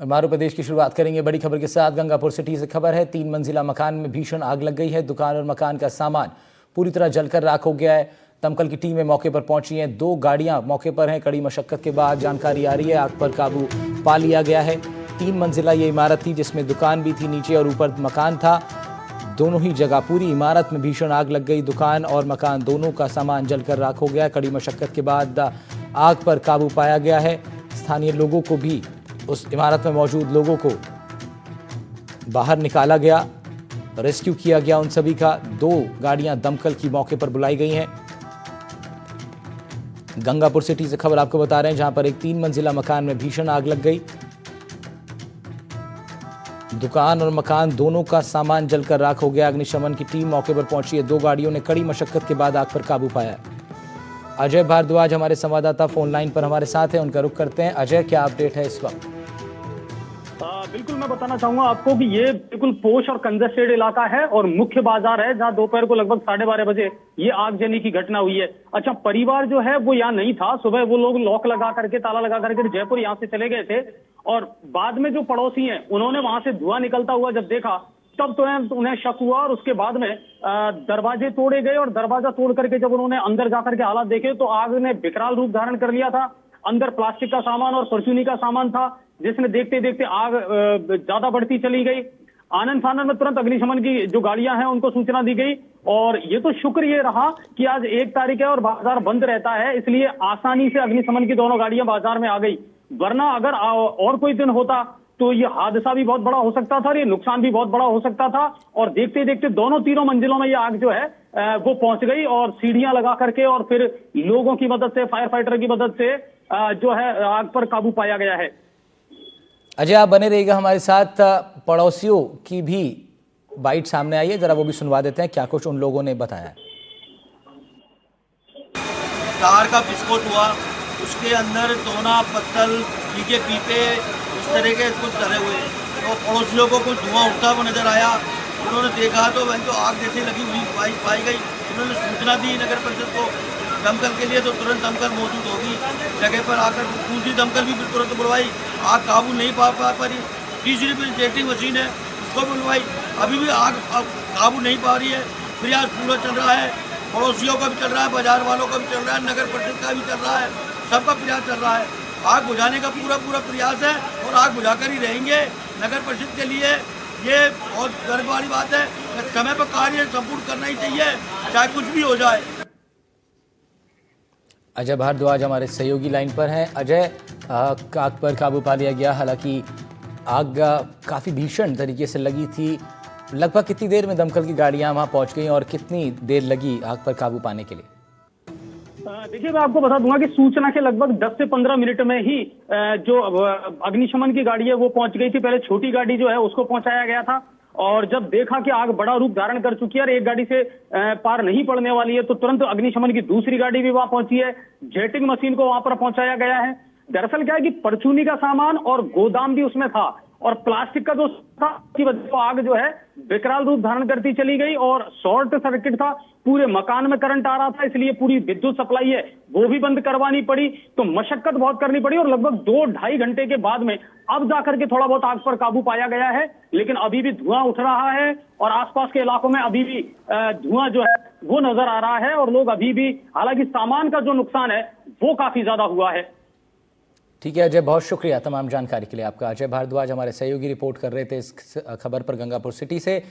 हमारे प्रदेश की शुरुआत करेंगे बड़ी खबर के साथ। गंगापुर सिटी से खबर है, 3 मंजिला मकान में भीषण आग लग गई है। दुकान और मकान का सामान पूरी तरह जलकर राख हो गया है। दमकल की टीमें मौके पर पहुंची हैं। 2 गाड़ियां मौके पर हैं। कड़ी मशक्कत के बाद जानकारी आ रही है आग पर काबू पा लिया गया है। 3 मंजिला ये इमारत थी जिसमें दुकान भी थी, नीचे और ऊपर मकान था। दोनों ही जगह पूरी इमारत में भीषण आग लग गई। दुकान और मकान दोनों का सामान जलकर राख हो गया। कड़ी मशक्कत के बाद आग पर काबू पाया गया है। स्थानीय लोगों को भी, उस इमारत में मौजूद लोगों को बाहर निकाला गया, रेस्क्यू किया गया उन सभी का। 2 गाड़ियां दमकल की मौके पर बुलाई गई हैं। गंगापुर सिटी से खबर आपको बता रहे हैं, जहां पर एक 3 मंजिला मकान में भीषण आग लग गई। दुकान और मकान दोनों का सामान जलकर राख हो गया। अग्निशमन की टीम मौके पर पहुंची है। 2 गाड़ियों ने कड़ी मशक्कत के बाद आग पर काबू पाया। अजय भारद्वाज हमारे संवाददाता फोन लाइन पर हमारे साथ हैं, उनका रुख करते हैं। अजय, क्या अपडेट है इस वक्त? बिल्कुल, मैं बताना चाहूंगा आपको कि ये बिल्कुल पोश और कंजेस्टेड इलाका है और मुख्य बाजार है, जहां दोपहर को लगभग 12:30 बजे ये आगजनी की घटना हुई है। अच्छा, परिवार जो है वो यहाँ नहीं था। सुबह वो लोग लॉक लगा करके, ताला लगा करके जयपुर यहाँ से चले गए थे और बाद में जो पड़ोसी हैं उन्होंने वहां से धुआं निकलता हुआ जब देखा तब तो उन्हें शक हुआ और उसके बाद में दरवाजे तोड़े गए और दरवाजा तोड़ करके जब उन्होंने अंदर जाकर के हालात देखे तो आग ने विकराल रूप धारण कर लिया था। अंदर प्लास्टिक का सामान और परचूनी का सामान था, जिसने देखते देखते आग ज्यादा बढ़ती चली गई। आनंद फानन में तुरंत अग्निशमन की जो गाड़ियां हैं उनको सूचना दी गई और ये तो शुक्र ये रहा कि आज 1 तारीख है और बाजार बंद रहता है, इसलिए आसानी से अग्निशमन की दोनों गाड़ियां बाजार में आ गई। वरना अगर और कोई दिन होता तो ये हादसा भी बहुत बड़ा हो सकता था और ये नुकसान भी बहुत बड़ा हो सकता था। और देखते देखते दोनों तीनों मंजिलों में ये आग जो है वो पहुंच गई और सीढ़ियां लगा करके और फिर लोगों की मदद से, फायर फाइटर की मदद से जो है आग पर काबू पाया गया है। अजय, आप बने रहिएगा हमारे साथ। पड़ोसियों की भी बाइट सामने आई है, जरा वो भी सुनवा देते हैं क्या कुछ उन लोगों ने बताया। तार का विस्फोट हुआ, उसके अंदर दोना, पत्तल, घी के पीपे, इस तरह के कुछ डरे हुए। तो पड़ोसियों को कुछ धुआं उठता हुआ नजर आया। उन्होंने देखा तो वह जो आग जैसी लगी हुई पाई गई। उन्होंने सूचना दी नगर परिषद को, दमकल के लिए, तो तुरंत दमकल मौजूद होगी जगह पर आकर। दूसरी दमकल भी तुरंत बुलवाई, आग काबू नहीं पा पाई। तीसरी भी इंजेक्टिंग मशीन है, उसको बुलवाई, अभी भी आग काबू नहीं पा रही है। प्रयास पूरा चल रहा है, पड़ोसियों का भी चल रहा है, बाजार वालों का भी चल रहा है, नगर परिषद का भी चल रहा है, सबका प्रयास चल रहा है। आग बुझाने का पूरा प्रयास है और आग बुझाकर ही रहेंगे। नगर परिषद के लिए ये बहुत गर्व वाली बात है कि समय पर कार्य संपूर्ण करना ही चाहिए, चाहे कुछ भी हो जाए। अजय भारद्वाज हमारे सहयोगी लाइन पर हैं। अजय, आग पर काबू पा लिया गया, हालांकि आग काफ़ी भीषण तरीके से लगी थी। लगभग कितनी देर में दमकल की गाड़ियां वहां पहुंच गई और कितनी देर लगी आग पर काबू पाने के लिए? देखिए, मैं आपको बता दूंगा कि सूचना के लगभग 10 से 15 मिनट में ही जो अग्निशमन की गाड़ी है वो पहुंच गई थी। पहले छोटी गाड़ी जो है उसको पहुंचाया गया था और जब देखा कि आग बड़ा रूप धारण कर चुकी है और एक गाड़ी से पार नहीं पड़ने वाली है तो तुरंत अग्निशमन की दूसरी गाड़ी भी वहां पहुंची है। जेटिंग मशीन को वहां पर पहुंचाया गया है। दरअसल क्या है कि परचूनी का सामान और गोदाम भी उसमें था और प्लास्टिक का जो था की वजह से आग जो है विकराल रूप धारण करती चली गई और शॉर्ट सर्किट था, पूरे मकान में करंट आ रहा था, इसलिए पूरी विद्युत सप्लाई है वो भी बंद करवानी पड़ी। तो मशक्कत बहुत करनी पड़ी और लगभग 2-2.5 घंटे के बाद में अब जाकर के थोड़ा बहुत आग पर काबू पाया गया है। लेकिन अभी भी धुआं उठ रहा है और आसपास के इलाकों में अभी भी धुआं जो है वो नजर आ रहा है और लोग अभी भी, हालांकि सामान का जो नुकसान है वो काफी ज्यादा हुआ है। ठीक है अजय, बहुत शुक्रिया तमाम जानकारी के लिए आपका। अजय भारद्वाज हमारे सहयोगी रिपोर्ट कर रहे थे इस खबर पर गंगापुर सिटी से।